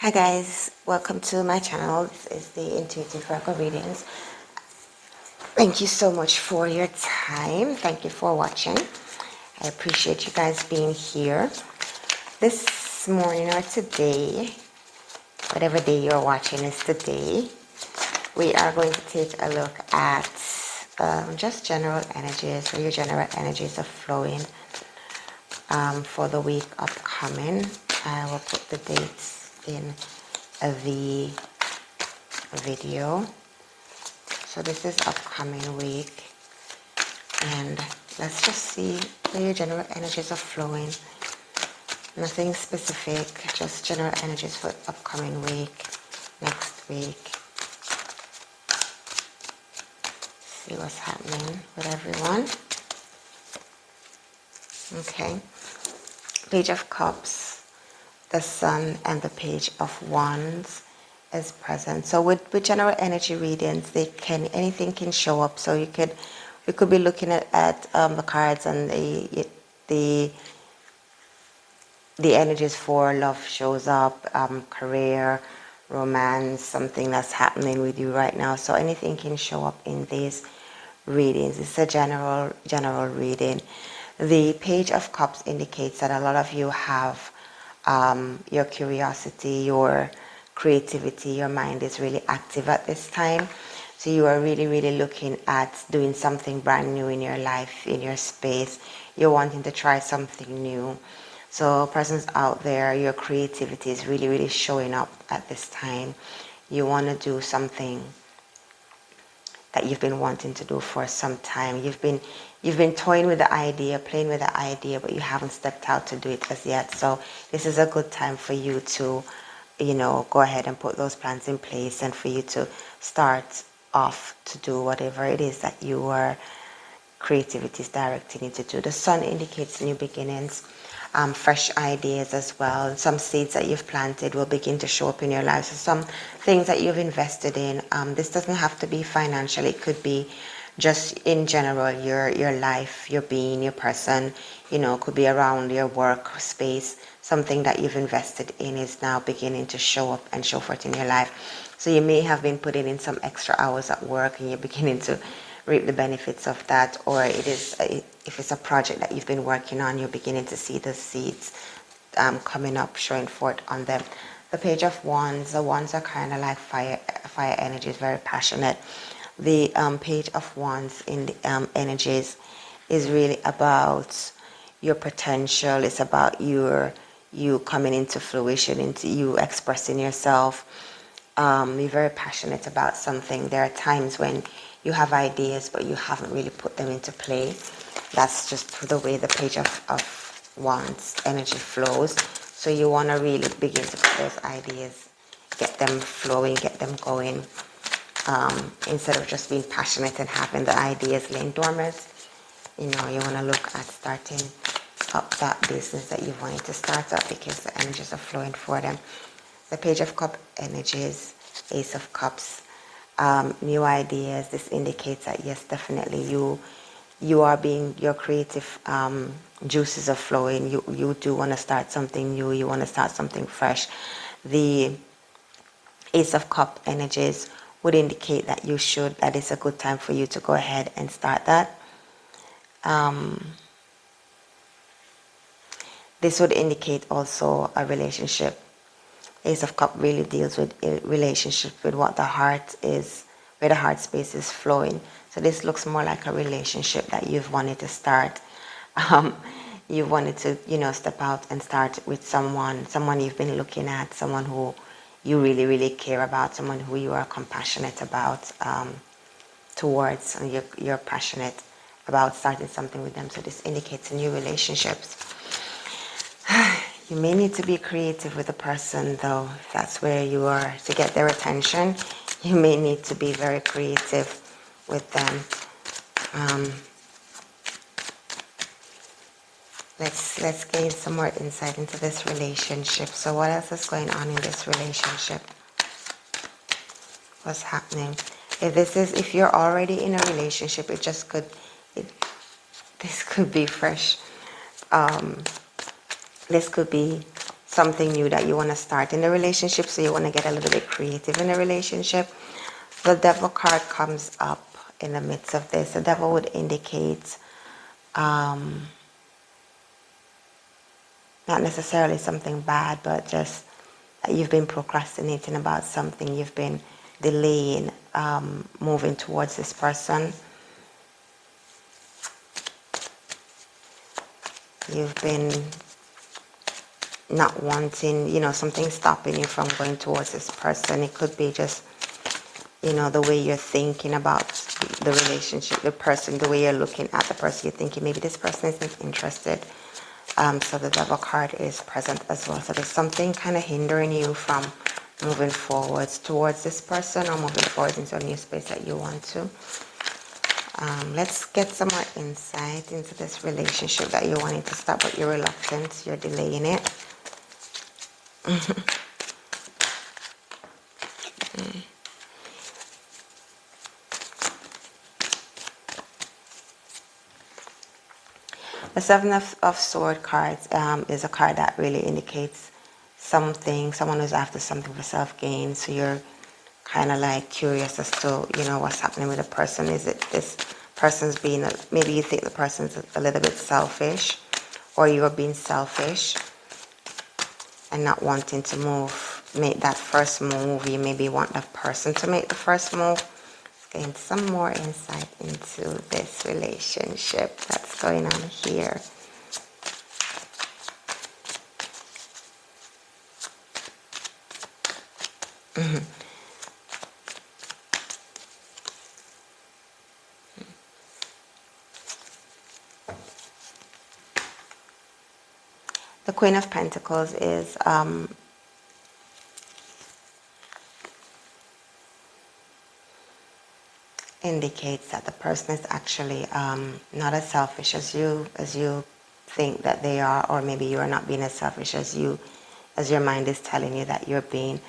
Hi guys, welcome to my channel. This is the Intuitive Virgo readings. Thank you so much for your time. Thank you for watching. I appreciate you guys being here. This morning or today, whatever day you're watching is today, we are going to take a look at just general energies, or your general energies are flowing for the week upcoming. I will put the dates in the video. So this is upcoming week, and let's just see where your general energies are flowing. Nothing specific, just general energies for upcoming week, next week. See what's happening with everyone. Okay, Page of Cups, the Sun, and the Page of Wands is present. So with general energy readings, anything can show up. So we could be looking at the cards and the energies for love shows up, career, romance, something that's happening with you right now. So anything can show up in these readings. It's a general reading. The Page of Cups indicates that a lot of you have your curiosity, your creativity, your mind is really active at this time. So you are really looking at doing something brand new in your life, in your space. You're wanting to try something new. So persons out there, your creativity is really showing up at this time. You want to do something that you've been wanting to do for some time. You've been toying with the idea, playing with the idea, but you haven't stepped out to do it as yet. So this is a good time for you to, go ahead and put those plans in place, and for you to start off to do whatever it is that your creativity is directing you to do. The Sun indicates new beginnings, fresh ideas as well. Some seeds that you've planted will begin to show up in your life. So some things that you've invested in, this doesn't have to be financial. It could be just in general, your life, your being, your person, could be around your work space. Something that you've invested in is now beginning to show up and show forth in your life. So you may have been putting in some extra hours at work, and you're beginning to reap the benefits of that. Or if it's a project that you've been working on, you're beginning to see the seeds coming up, showing forth on them. The Page of Wands, the Wands are kind of like fire energy, is very passionate. The Page of Wands in the energies is really about your potential. It's about you coming into fruition, into you expressing yourself. You're very passionate about something. There are times when you have ideas, but you haven't really put them into play. That's just the way the Page of Wands energy flows. So you want to really begin to put those ideas, get them flowing, get them going. Instead of just being passionate and having the ideas laying dormant, you want to look at starting up that business that you wanted to start up, because the energies are flowing for them. The Page of Cups energies, Ace of Cups, new ideas. This indicates that yes, definitely you are being, your creative juices are flowing. You do want to start something new. You want to start something fresh. The Ace of Cups energies would indicate that that is a good time for you to go ahead and start that. This would indicate also a relationship. Ace of Cups really deals with a relationship, with what the heart is, where the heart space is flowing. So this looks more like a relationship that you've wanted to start. You've wanted to, step out and start with someone you've been looking at, someone who you really care about, someone who you are compassionate about, towards, and you're passionate about starting something with them. So this indicates new relationships. You may need to be creative with a person, though, if that's where you are, to get their attention. You may need to be very creative with them. Let's gain some more insight into this relationship. So what else is going on in this relationship? What's happening? If you're already in a relationship, this could be fresh. This could be something new that you want to start in the relationship, so you want to get a little bit creative in the relationship. The Devil card comes up in the midst of this. The Devil would indicate not necessarily something bad, but just that you've been procrastinating about something, you've been delaying moving towards this person. You've been not wanting, you know, something stopping you from going towards this person. It could be just, you know, the way you're thinking about the relationship, the person, the way you're looking at the person. You're thinking maybe this person isn't interested. So the Devil card is present as well. So there's something kind of hindering you from moving forwards towards this person, or moving forward into a new space that you want to. Let's get some more insight into this relationship that you're wanting to start, but you're reluctant, you're delaying it. The Seven of Swords cards is a card that really indicates someone who's after something for self-gain. So you're kind of like curious as to, you know, what's happening with the person. Is it this person's being, maybe you think the person's a little bit selfish, or you're being selfish and not wanting to make that first move. You maybe want the person to make the first move. Let's gain some more insight into this relationship that's going on here. The Queen of Pentacles is indicates that the person is actually not as selfish as you think that they are, or maybe you are not being as selfish as your mind is telling you that you're being.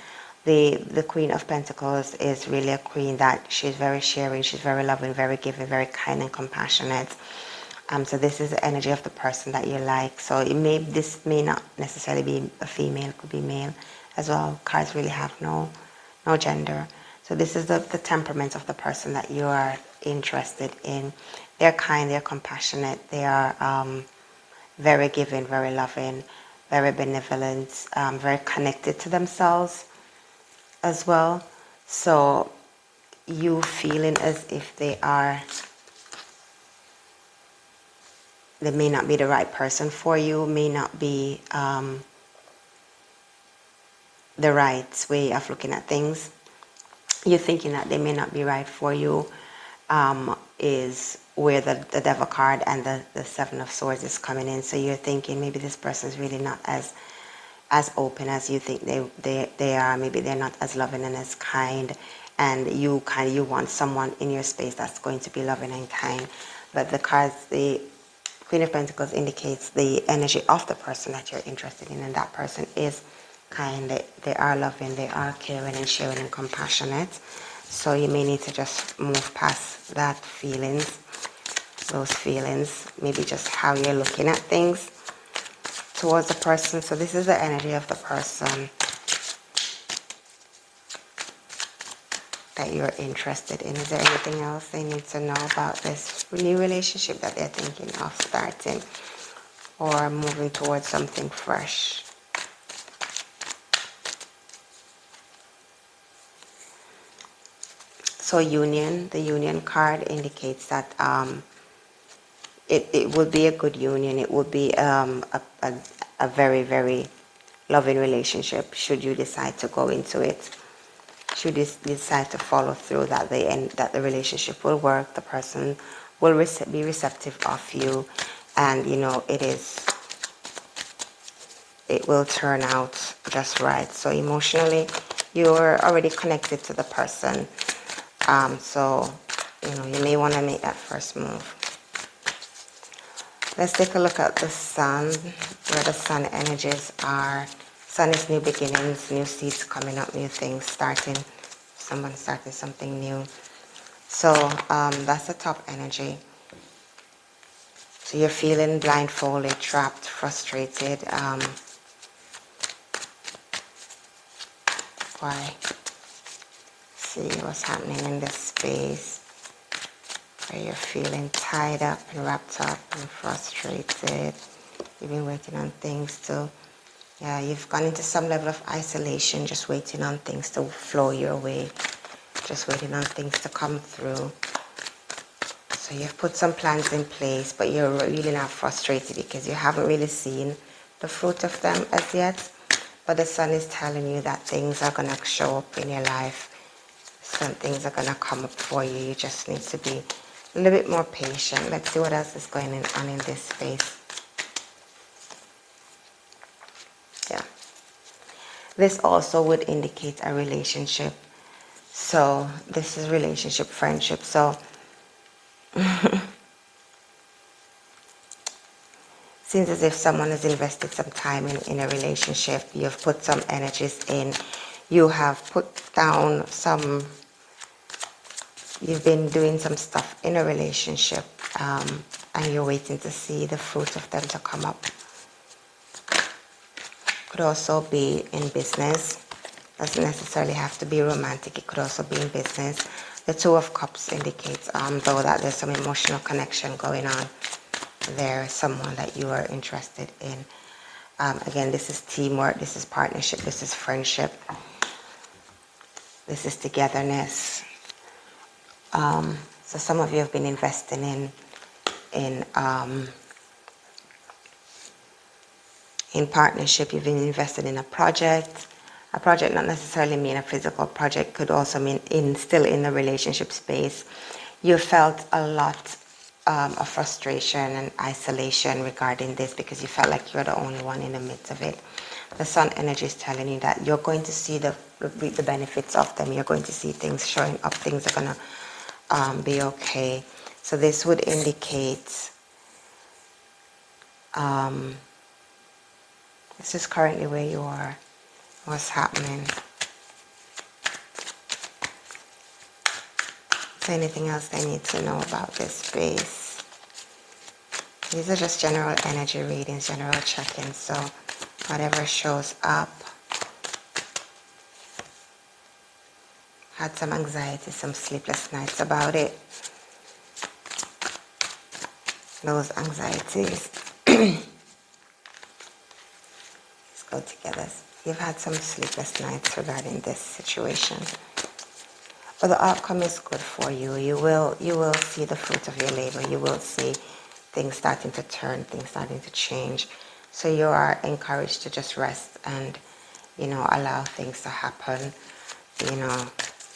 The Queen of Pentacles is really a queen that she's very sharing, she's very loving, very giving, very kind and compassionate. So this is the energy of the person that you like. So this may not necessarily be a female, it could be male as well. Cards really have no gender. So this is the temperament of the person that you are interested in. They're kind, they're compassionate, they are very giving, very loving, very benevolent, very connected to themselves as well. So you feeling as if they may not be the right person for you, may not be the right way of looking at things. You're thinking that they may not be right for you, is where the Devil card and the Seven of Swords is coming in. So you're thinking maybe this person is really not as open as you think they are. Maybe they're not as loving and as kind, and you want someone in your space that's going to be loving and kind. But the Queen of Pentacles indicates the energy of the person that you're interested in, and that person is kind, they are loving, they are caring and sharing and compassionate. So you may need to just move past those feelings, maybe just how you're looking at things towards the person. So this is the energy of the person that you're interested in. Is there anything else they need to know about this new relationship that they're thinking of starting or moving towards something fresh? So union, the union card indicates that it would be a good union. It would be a very, very loving relationship should you decide to go into it. Should you decide to follow through, that the relationship will work, the person will be receptive of you, and you know it will turn out just right. So emotionally, you're already connected to the person. So you know you may want to make that first move. Let's take a look at the Sun, where the Sun energies are. Sun is new beginnings, new seeds coming up, new things starting. Someone starting something new. So that's the top energy. So you're feeling blindfolded, trapped, frustrated. clarify. See what's happening in this space where you're feeling tied up and wrapped up and frustrated. You've been waiting on things to, yeah, you've gone into some level of isolation, just waiting on things to flow your way, just waiting on things to come through. So you've put some plans in place, but you're really not frustrated because you haven't really seen the fruit of them as yet. But the sun is telling you that things are going to show up in your life. Some things are going to come up for you. You just need to be a little bit more patient. Let's see what else is going on in this space. Yeah. This also would indicate a relationship. So this is relationship, friendship. So seems as if someone has invested some time in a relationship. You've put some energies in. You have put down some, you've been doing some stuff in a relationship, and you're waiting to see the fruit of them to come up. Could also be in business. Doesn't necessarily have to be romantic. It could also be in business. The Two of Cups indicates, though, that there's some emotional connection going on. There is someone that you are interested in. Again, this is teamwork, this is partnership, this is friendship, this is togetherness. So some of you have been investing in partnership. You've been invested in a project. A project not necessarily mean a physical project, could also mean still in the relationship space. You felt a lot of frustration and isolation regarding this because you felt like you're the only one in the midst of it. The sun energy is telling you that you're going to see the benefits of them. You're going to see things showing up. Things are going to be okay. So this would indicate this is currently where you are, what's happening. Is there anything else I need to know about this space? These are just general energy readings, general check-ins, so whatever shows up. Had some anxiety, some sleepless nights about it. Those anxieties. Let's go together. You've had some sleepless nights regarding this situation. But the outcome is good for you. You will see the fruit of your labor. You will see things starting to turn, things starting to change. So you are encouraged to just rest and, allow things to happen.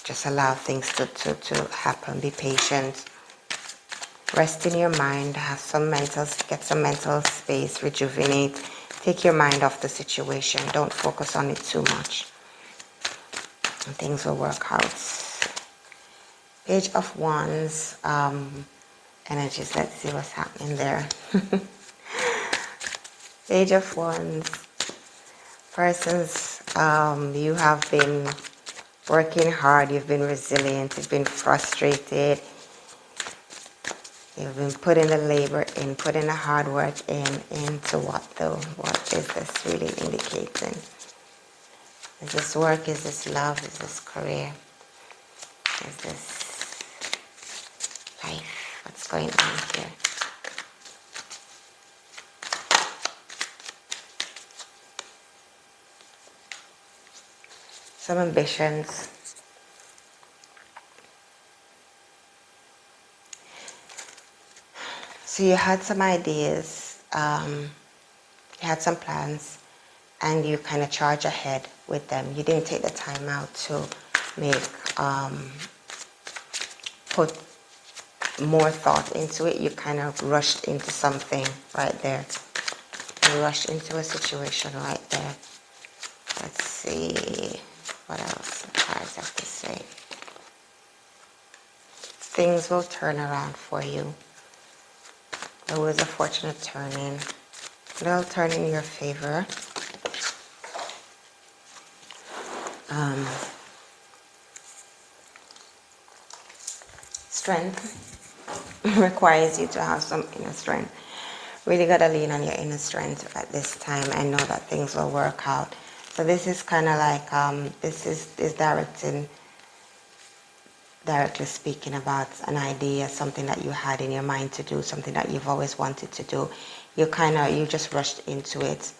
Just allow things to happen. Be patient. Rest in your mind. Get some mental space. Rejuvenate. Take your mind off the situation. Don't focus on it too much. And things will work out. Page of Wands energies. Let's see what's happening there. Page of Wands. Persons, you have been working hard. You've been resilient. You've been frustrated. You've been putting the labor in, putting the hard work into what though? What is this really indicating? Is this work? Is this love? Is this career? Is this life? What's going on here? Some ambitions. So you had some ideas, you had some plans, and you kind of charge ahead with them. You didn't take the time out to put more thought into it. You kind of rushed into something right there. You rushed into a situation right there. Let's see what else the cards have to say. Things will turn around for you. There was a fortunate turning. It'll turn in your favor. Strength requires you to have some inner strength. Really got to lean on your inner strength at this time and know that things will work out. So this is kind of like, this is directly speaking about an idea, something that you had in your mind to do, something that you've always wanted to do. You just rushed into it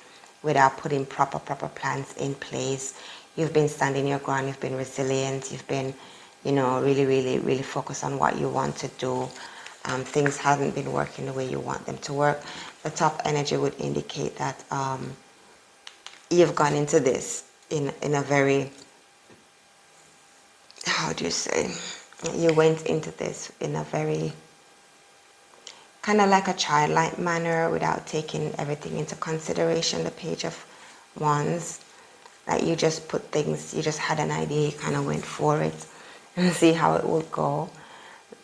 without putting proper plans in place. You've been standing your ground, you've been resilient, you've been, you know, really focused on what you want to do. Things haven't been working the way you want them to work. The top energy would indicate that you've gone into this in a very, how do you say, you went into this in a very kind of like a childlike manner without taking everything into consideration. The Page of Wands, like you just put things, you just had an idea, you kind of went for it and see how it will go.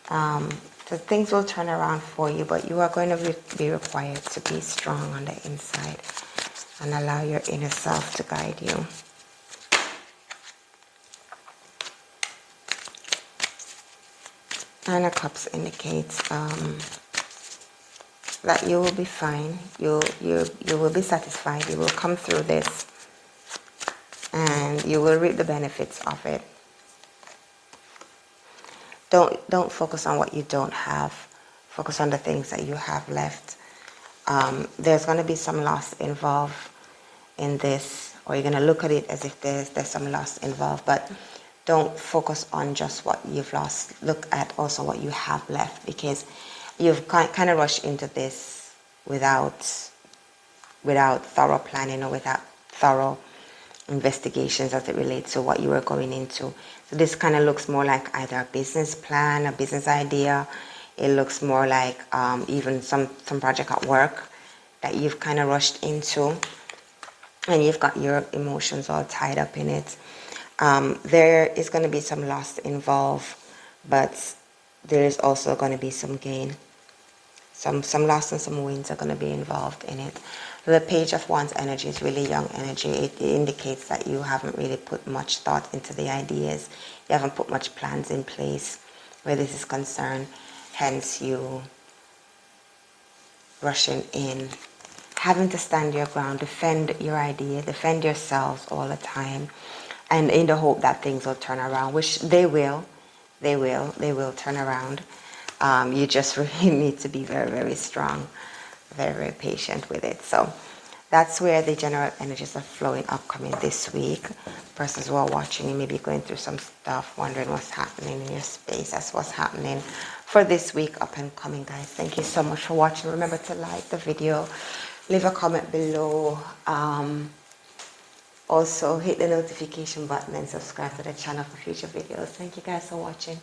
So things will turn around for you, but you are going to be required to be strong on the inside and allow your inner self to guide you. Nine of Cups indicates that you will be fine. You will be satisfied. You will come through this, and you will reap the benefits of it. Don't focus on what you don't have. Focus on the things that you have left. There's going to be some loss involved in this, or you're going to look at it as if there's some loss involved, but don't focus on just what you've lost. Look at also what you have left, because you've kind of rushed into this without thorough planning or without thorough investigations as it relates to what you were going into. So this kind of looks more like either a business plan, a business idea. It looks more like even some project at work that you've kind of rushed into, and you've got your emotions all tied up in it. There is going to be some loss involved, but there is also going to be some gain. Some loss and some wins are going to be involved in it. The Page of Wands energy is really young energy. It indicates that you haven't really put much thought into the ideas. You haven't put much plans in place where this is concerned. Hence you rushing in, having to stand your ground, defend your idea, defend yourselves all the time, and in the hope that things will turn around, which they will turn around. You just really need to be very strong, very patient with it. So that's where the general energies are flowing upcoming this week. Persons who are watching, you may be going through some stuff, wondering what's happening in your space. That's what's happening for this week up and coming, guys. Thank you so much for watching. Remember to like the video, leave a comment below. Also hit the notification button and subscribe to the channel for future videos. Thank you guys for watching.